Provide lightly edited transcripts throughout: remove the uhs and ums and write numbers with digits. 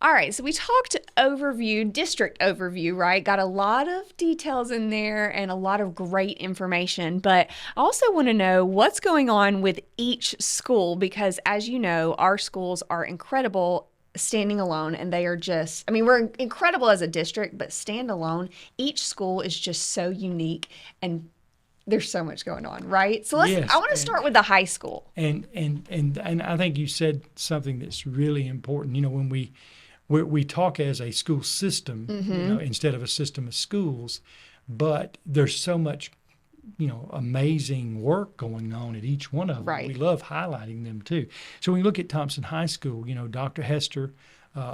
All right, so we talked overview, district overview, right? Got a lot of details in there and a lot of great information, but I also want to know what's going on with each school because, as you know, our schools are incredible standing alone and they are just, I mean, we're incredible as a district, but standalone, each school is just so unique and there's so much going on, right? So I Yes, want to start with the high school. and I think you said something that's really important. When we talk as a school system, instead of a system of schools, but there's so much, amazing work going on at each one of them. Right. We love highlighting them too. So when you look at Thompson High School, Dr. Hester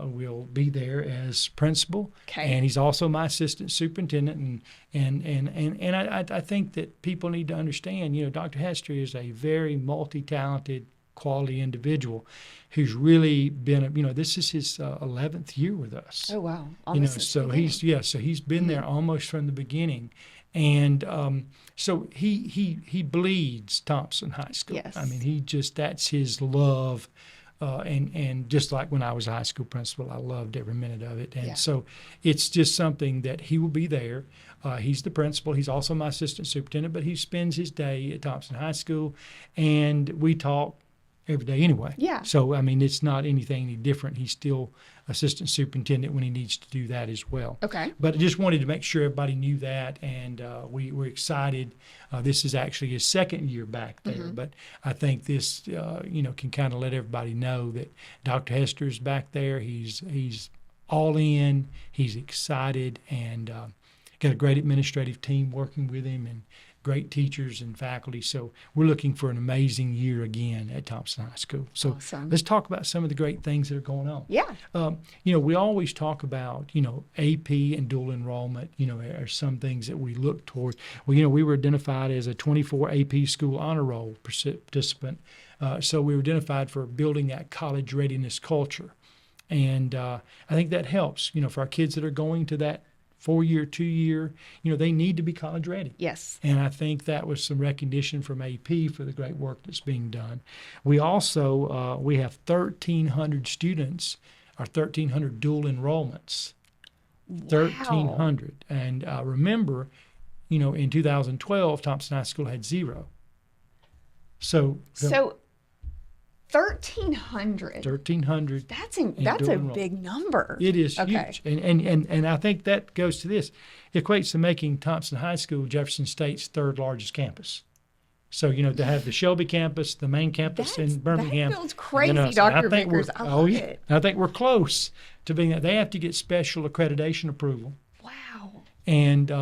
will be there as principal, Okay. and he's also my assistant superintendent. And I think that people need to understand, Dr. Hester is a very multi-talented, quality individual who's really been, this is his 11th year with us. Oh, wow. Almost since the So beginning. he's been there almost from the beginning. And so he bleeds Thompson High School. Yes. I mean, that's his love. And just like when I was a high school principal, I loved every minute of it. And Yeah. so it's just something that he will be there. He's the principal. He's also my assistant superintendent, but he spends his day at Thompson High School, and we talk every day anyway. Yeah. So, I mean, it's not anything any different. He's still assistant superintendent when he needs to do that as well. Okay. But I just wanted to make sure everybody knew that, and we're excited. This is actually his second year back there, but I think this, can kind of let everybody know that Dr. Hester's back there. He's all in. He's excited, and got a great administrative team working with him, and great teachers and faculty. So we're looking for an amazing year again at Thompson High School. So Awesome. let's talk about some of the great things that are going on. Yeah. We always talk about, AP and dual enrollment, are some things that we look toward. Well, we were identified as a 24 AP school honor roll participant. So we were identified for building that college readiness culture. And I think that helps, for our kids that are going to that 4-year, 2-year, they need to be college ready. Yes. And I think that was some recognition from AP for the great work that's being done. We also, we have 1,300 students, or 1,300 dual enrollments. Wow. 1,300. And remember, in 2012, Thompson High School had 0. So 1,300. 1,300. That's dual a enrollment. big number. It is Okay. huge. And I think that goes to this. It equates to making Thompson High School Jefferson State's third largest campus. So, to have the Shelby campus, the main campus in Birmingham. That feels crazy, and Dr. I think Vickers. I love it. I think we're close to being that. They have to get special accreditation approval. Wow. And they're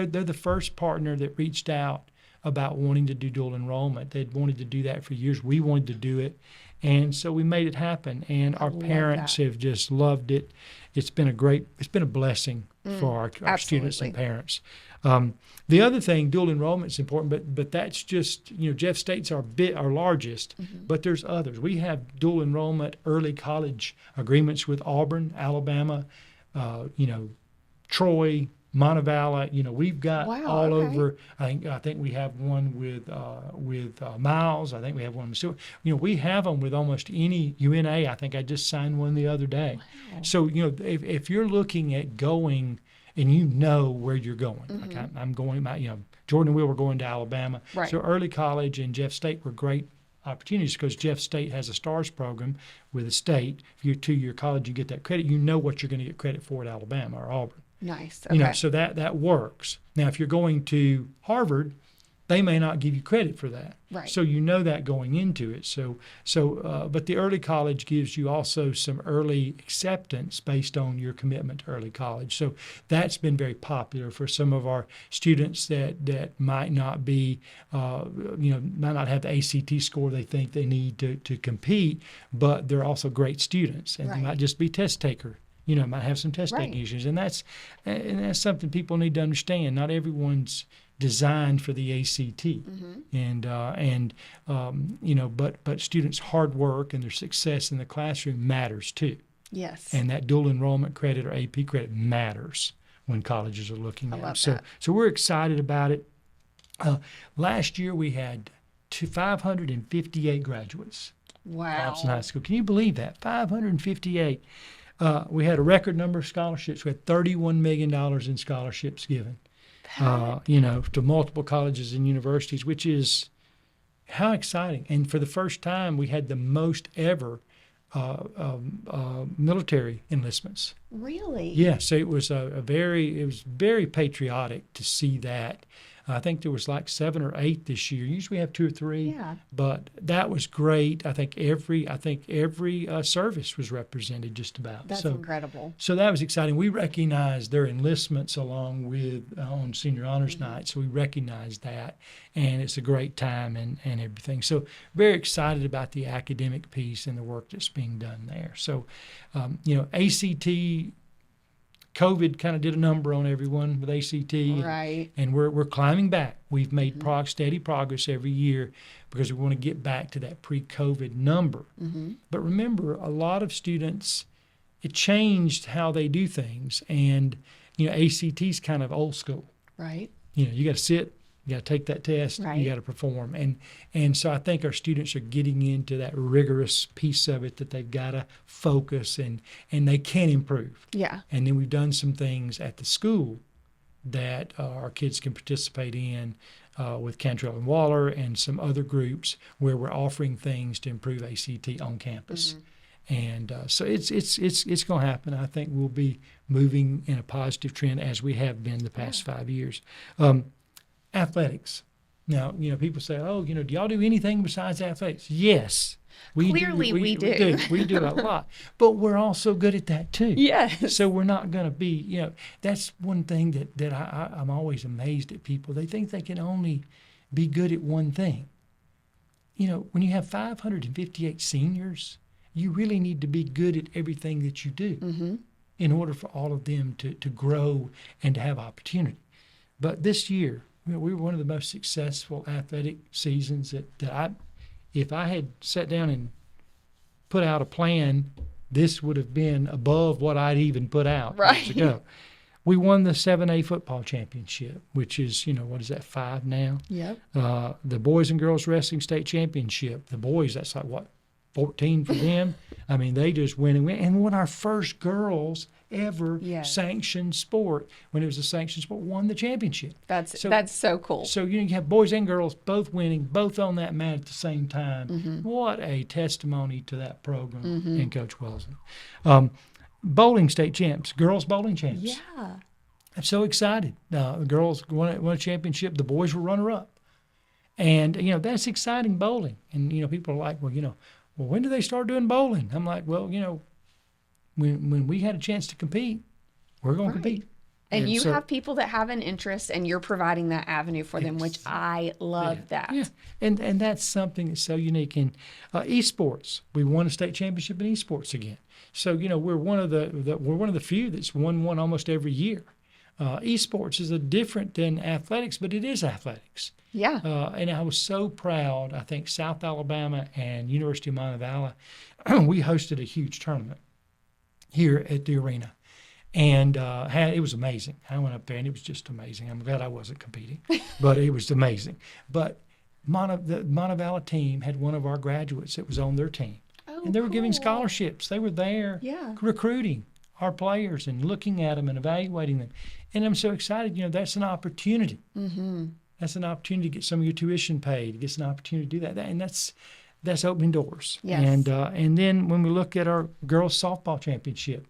the first partner that reached out about wanting to do dual enrollment. They'd wanted to do that for years. We wanted to do it. And so we made it happen. And our love parents that. have just loved it. It's been a blessing for our students and absolutely. parents. The other thing, dual enrollment is important, but that's just, Jeff State's our largest, but there's others. We have dual enrollment early college agreements with Auburn, Alabama, Troy, Montevallo. We've got Wow, all okay. over. I think we have one with Miles. I think we have one with we have them with almost any UNA. I think I just signed one the other day. Wow. So if you're looking at going and where you're going, like I'm going, Jordan and Will were going to Alabama. Right. So early college and Jeff State were great opportunities because Jeff State has a STARS program with the state. If you're 2-year college, you get that credit. You know what you're going to get credit for at Alabama or Auburn. Nice. Okay. So that works. Now, if you're going to Harvard, they may not give you credit for that. Right. So that going into it. But the early college gives you also some early acceptance based on your commitment to early college. So that's been very popular for some of our students that might not be, might not have the ACT score they think they need to compete, but they're also great students, and Right. they might just be test taker. Might have some test taking issues, and that's something people need to understand. Not everyone's designed for the ACT, but students' hard work and their success in the classroom matters too. Yes. And that dual enrollment credit or AP credit matters when colleges are looking at love it. that. So we're excited about it. Last year we had 558 graduates. Wow. Thompson High School. Can you believe that? 558. We had a record number of scholarships. We had $31 million in scholarships given, to multiple colleges and universities, which is how exciting. And for the first time, we had the most ever military enlistments. Really? Yeah, so it was very patriotic to see that. I think there was like 7 or 8 this year. Usually we have 2 or 3. Yeah. But that was great. I think every service was represented just about. That's incredible. So that was exciting. We recognized their enlistments along with on Senior Honors Night. So we recognized that, and it's a great time and everything. So very excited about the academic piece and the work that's being done there. So, ACT. COVID kind of did a number on everyone with ACT, right? And we're climbing back. We've made steady progress every year because we want to get back to that pre-COVID number. But remember, a lot of students, it changed how they do things, and ACT's kind of old school, right? You got to sit, you got to take that test, right. You got to perform, and so I think our students are getting into that rigorous piece of it that they've got to focus and they can improve. Yeah. And then we've done some things at the school that our kids can participate in with Cantrell and Waller and some other groups where we're offering things to improve ACT on campus. And so it's going to happen. I think we'll be moving in a positive trend as we have been the past 5 years. Athletics. Now, people say, do y'all do anything besides athletics? Yes. Clearly we do. We do a lot. But we're also good at that too. Yes. So we're not going to be, that's one thing that I'm always amazed at people. They think they can only be good at one thing. When you have 558 seniors, you really need to be good at everything that you do in order for all of them to grow and to have opportunity. But this year, we were one of the most successful athletic seasons that if I had sat down and put out a plan, this would have been above what I'd even put out years ago. We won the 7A football championship, which is, what is that, 5 now? Yep. The boys and girls wrestling state championship. The boys, that's like, 14 for them? I mean, they just win and won our first girls ever sanctioned sport. When it was a sanctioned sport, won the championship. That's so cool. So you have boys and girls both winning, both on that mat at the same time. What a testimony to that program and Coach Wellesley. Bowling state champs, girls bowling champs. Yeah. I'm so excited. The girls won a championship. The boys were runner-up. And, that's exciting bowling. And, people are like, well, when do they start doing bowling? I'm like, well, when we had a chance to compete, we're going to compete. And you have people that have an interest, and you're providing that avenue for them, which I love that. Yeah, and that's something that's so unique. In esports, we won a state championship in esports again. So we're one of the few that's won one almost every year. Esports is different than athletics, but it is athletics. Yeah. And I was so proud. I think South Alabama and University of Montevallo, we hosted a huge tournament here at the arena. And it was amazing. I went up there, and it was just amazing. I'm glad I wasn't competing, but it was amazing. But the Montevallo team had one of our graduates that was on their team. Oh, and they were giving scholarships. They were there recruiting our players and looking at them and evaluating them. And I'm so excited. That's an opportunity. That's an opportunity to get some of your tuition paid. It gets an opportunity to do that. And that's opening doors. Yes. And then when we look at our girls softball championship,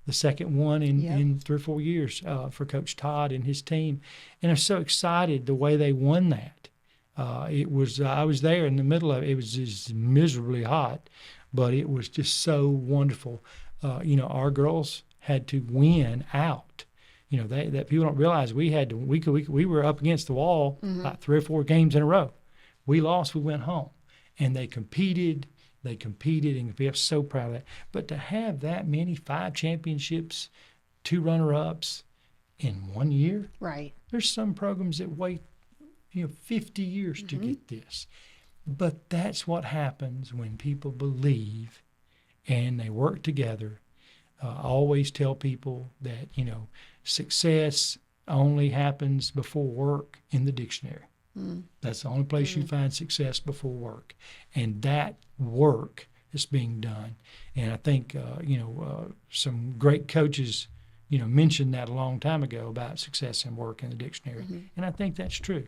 the second one in 3 or 4 years for Coach Todd and his team. And I'm so excited the way they won that. I was there in the middle of it. It was just miserably hot, but it was just so wonderful. Our girls had to win out. That people don't realize we were up against the wall like 3 or 4 games in a row. We lost, we went home. And they competed, and we are so proud of that. But to have that many, 5 championships, 2 runner-ups in 1 year, right? There's some programs that wait, 50 years to get this. But that's what happens when people believe and they work together. I always tell people that, success only happens before work in the dictionary. That's the only place you find success before work. And that work is being done. And I think, some great coaches, mentioned that a long time ago about success in work in the dictionary. And I think that's true.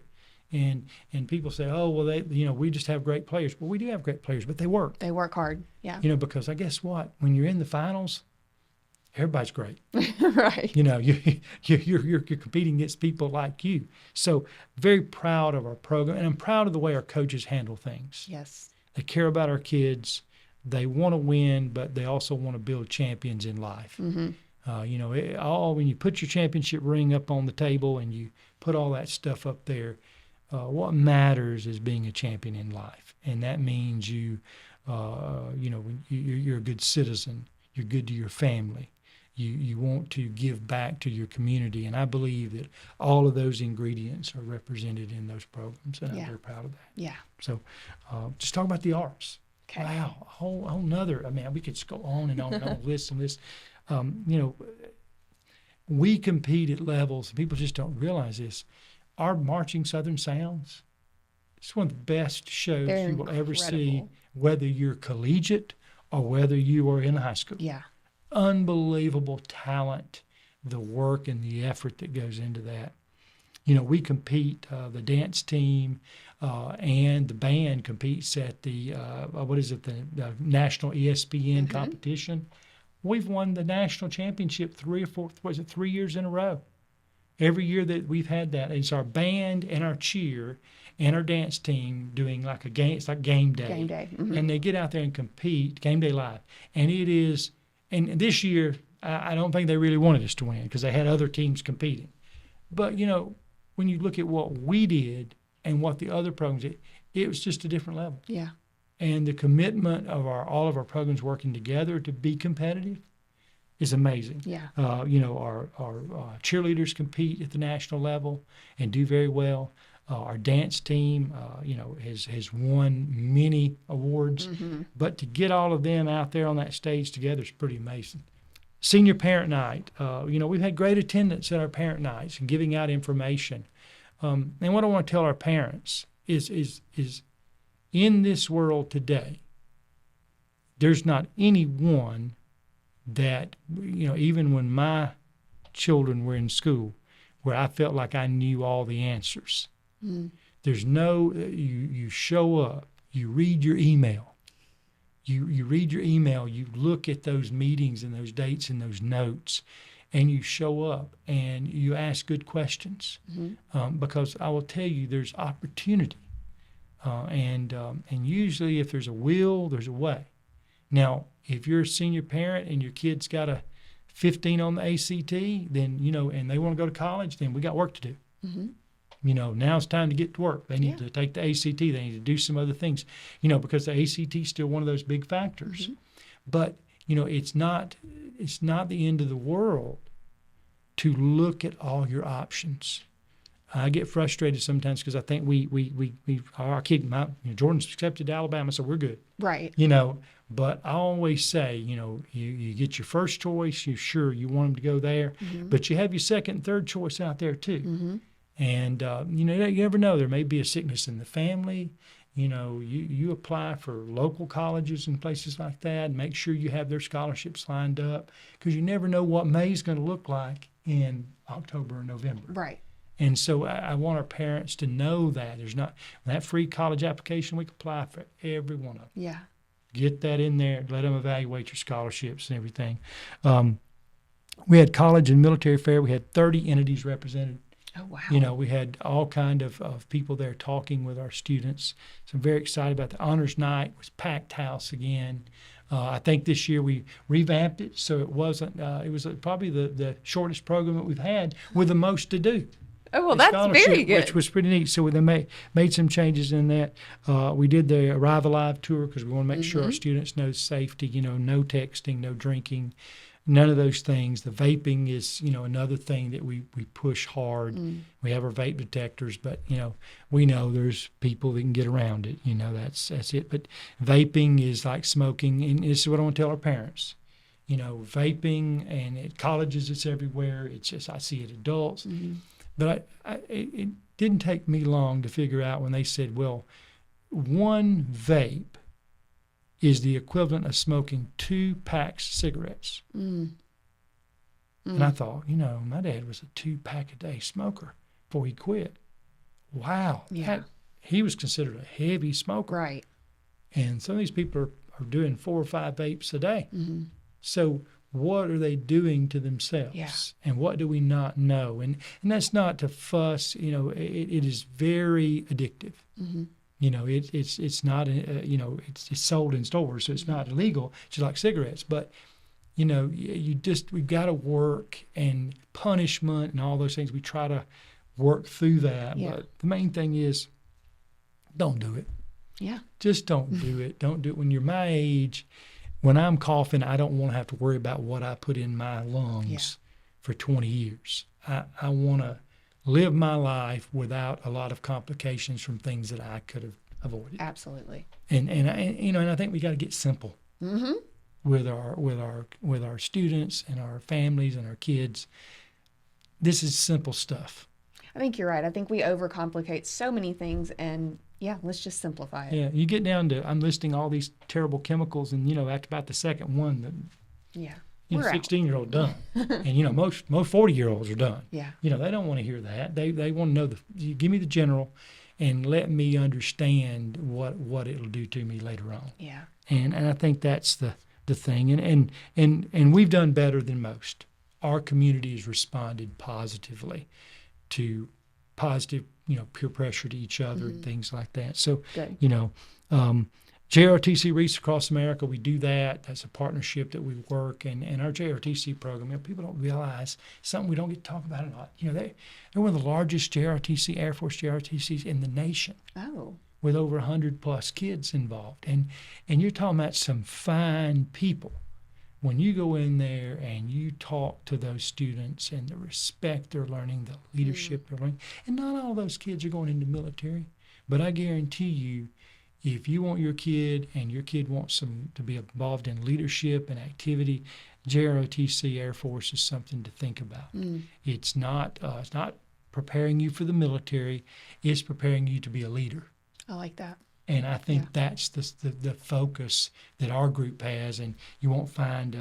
And people say, oh, well, we just have great players. Well, we do have great players, but they work. They work hard. Yeah. Because I guess what? When you're in the finals, everybody's great. Right. You're competing against people like you. So very proud of our program, and I'm proud of the way our coaches handle things. Yes. They care about our kids. They want to win, but they also want to build champions in life. When you put your championship ring up on the table and you put all that stuff up there, what matters is being a champion in life, and that means you're a good citizen. You're good to your family. You want to give back to your community, and I believe that all of those ingredients are represented in those programs, and I'm very proud of that. Yeah. So, just talk about the arts. Okay. Wow, a whole nother. I mean, we could just go on and on and on, list and list. We compete at levels, and people just don't realize this. Our Marching Southern Sounds, it's one of the best shows you will ever see, whether you're collegiate or whether you are in high school. Yeah. Unbelievable talent, the work and the effort that goes into that. We compete, the dance team and the band competes at the, the National ESPN competition. We've won the national championship 3 years in a row. Every year that we've had that, it's our band and our cheer and our dance team doing like a game. It's like game day. Game day. And they get out there and compete, Game Day Live. And it is, and this year, I don't think they really wanted us to win because they had other teams competing. But, when you look at what we did and what the other programs did, it was just a different level. Yeah. And the commitment of all of our programs working together to be competitive is amazing. Yeah. Our cheerleaders compete at the national level and do very well. Our dance team, has won many awards. But to get all of them out there on that stage together is pretty amazing. Senior Parent Night, we've had great attendance at our parent nights and giving out information. And what I want to tell our parents is in this world today, there's not anyone that, even when my children were in school, where I felt like I knew all the answers. There's no, you show up, you read your email. You read your email, you look at those meetings and those dates and those notes, and you show up and you ask good questions. Because I will tell you, there's opportunity. And usually if there's a will, there's a way. Now, if you're a senior parent and your kid's got a 15 on the ACT, then, and they want to go to college, then we got work to do. Now it's time to get to work. They need to take the ACT. They need to do some other things, because the ACT is still one of those big factors. But, it's not the end of the world to look at all your options. I get frustrated sometimes because I think our kid, Jordan's accepted to Alabama, so we're good. Right. But I always say, you get your first choice, you want them to go there, but you have your second and third choice out there too. And, you never know. There may be a sickness in the family. You apply for local colleges and places like that and make sure you have their scholarships lined up because you never know what May's going to look like in October or November. Right. And so I want our parents to know that. There's not that free college application, we can apply for every one of them. Yeah. Get that in there. Let them evaluate your scholarships and everything. We had college and military fair. We had 30 entities represented. Oh, wow. We had all kind of people there talking with our students. So I'm very excited about the honors night. It was packed house again. I think this year we revamped it, so it wasn't. It was probably the shortest program that we've had with the most to do. Oh, well, that's very good. Which was pretty neat. So they made some changes in that. We did the Arrive Alive tour because we want to make sure our students know safety, no texting, no drinking, none of those things. The vaping is, another thing that we push hard. We have our vape detectors, but, we know there's people that can get around it. That's it. But vaping is like smoking, and this is what I want to tell our parents. Vaping, and at colleges it's everywhere. It's just I see it adults. But didn't take me long to figure out when they said, well, one vape is the equivalent of smoking 2 packs of cigarettes. And I thought, my dad was a 2-pack-a-day smoker before he quit. Wow. Yeah. He was considered a heavy smoker. Right. And some of these people are doing 4 or 5 vapes a day. Mm-hmm. So what are they doing to themselves? Yeah. And what do we not know? And that's not to fuss. It is very addictive. Mm-hmm. It's not, it's sold in stores, so it's not illegal, just like cigarettes. But, we've got to work, and punishment and all those things. We try to work through that. Yeah. But the main thing is, don't do it. Yeah. Just don't do it. Don't do it when you're my age. When I'm coughing, I don't want to have to worry about what I put in my lungs for 20 years. I want to live my life without a lot of complications from things that I could have avoided. Absolutely. And I think we got to get simple with our students and our families and our kids. This is simple stuff. I think you're right. I think we overcomplicate so many things, and let's just simplify it. Yeah, you get down to, I'm listing all these terrible chemicals, and after about the second one, we're 16-year-old done, and most 40-year-olds are done. Yeah. They don't want to hear that. They want to know you give me the general, and let me understand what it'll do to me later on. Yeah. And I think that's the thing, and we've done better than most. Our community has responded positively to positive, peer pressure to each other and things like that. So, good. JRTC Reefs Across America, we do that. That's a partnership that we work, and our JRTC program, people don't realize, something we don't get to talk about a lot. They're one of the largest JRTC, Air Force JRTCs in the nation. Oh. With over 100+ kids involved. And you're talking about some fine people. When you go in there and you talk to those students and the respect they're learning, the leadership they're learning, and not all those kids are going into the military, but I guarantee you, if you want your kid and your kid wants to be involved in leadership and activity, JROTC Air Force is something to think about. It's not preparing you for the military, it's preparing you to be a leader. I like that. And I think that's the focus that our group has, and you won't find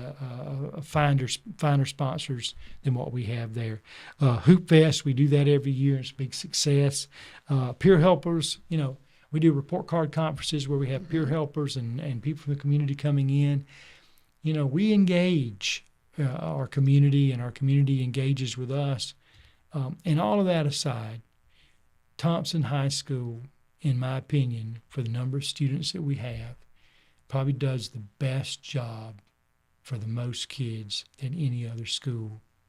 finer sponsors than what we have there. Hoop Fest, we do that every year. It's a big success. Peer helpers, we do report card conferences where we have peer helpers and people from the community coming in. We engage our community, and our community engages with us. And all of that aside, Thompson High School, in my opinion, for the number of students that we have, probably does the best job for the most kids than any other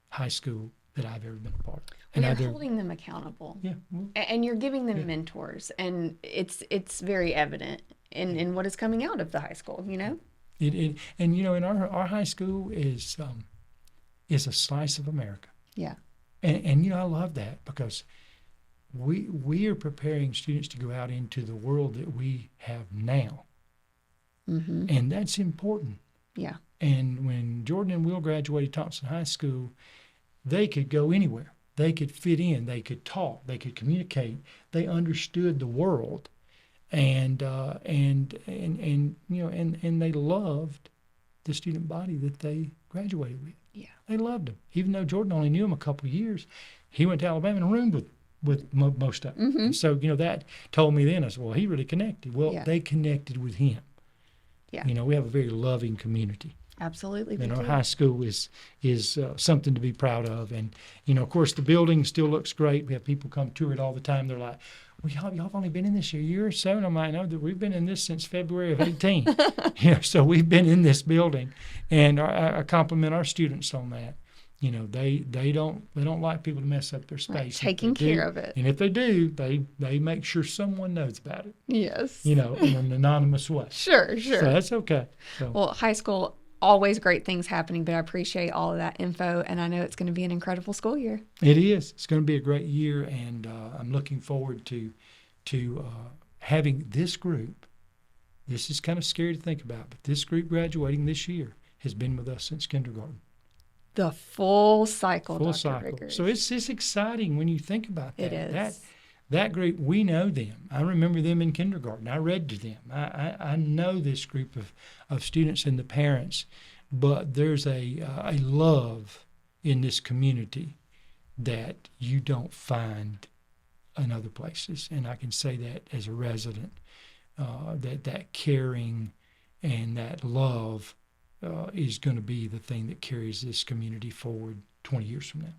high school that I've ever been a part of. And you're holding them accountable. Yeah. And you're giving them mentors, and it's very evident in what is coming out of the high school, And in our high school is a slice of America. Yeah. And I love that, because we are preparing students to go out into the world that we have now. And that's important. Yeah. And when Jordan and Will graduated Thompson High School, they could go anywhere. They could fit in. They could talk. They could communicate. They understood the world, and they loved the student body that they graduated with. Yeah. They loved them, even though Jordan only knew them a couple of years. He went to Alabama and roomed with most of them. So that told me then, I said, well, he really connected. Well, they connected with him. Yeah. We have a very loving community. Absolutely. And our high school is something to be proud of. And, of course, the building still looks great. We have people come tour it all the time. They're like, well, y'all have only been in this a year or so? And I'm like, no, we've been in this since February of 18. So we've been in this building. And I compliment our students on that. They don't like people to mess up their space. Right, taking care of it. And if they do, they make sure someone knows about it. Yes. In an anonymous way. Sure. So that's okay. So. Well, high school, always great things happening, but I appreciate all of that info, and I know it's going to be an incredible school year. It is. It's going to be a great year, and I'm looking forward to having this group. This is kind of scary to think about, but this group graduating this year has been with us since kindergarten. The full cycle, Full Dr. cycle. Vickers. So it's exciting when you think about that. It is. that group, we know them. I remember them in kindergarten. I read to them. I know this group of students and the parents, but there's a love in this community that you don't find in other places. And I can say that as a resident, that caring and that love is going to be the thing that carries this community forward 20 years from now.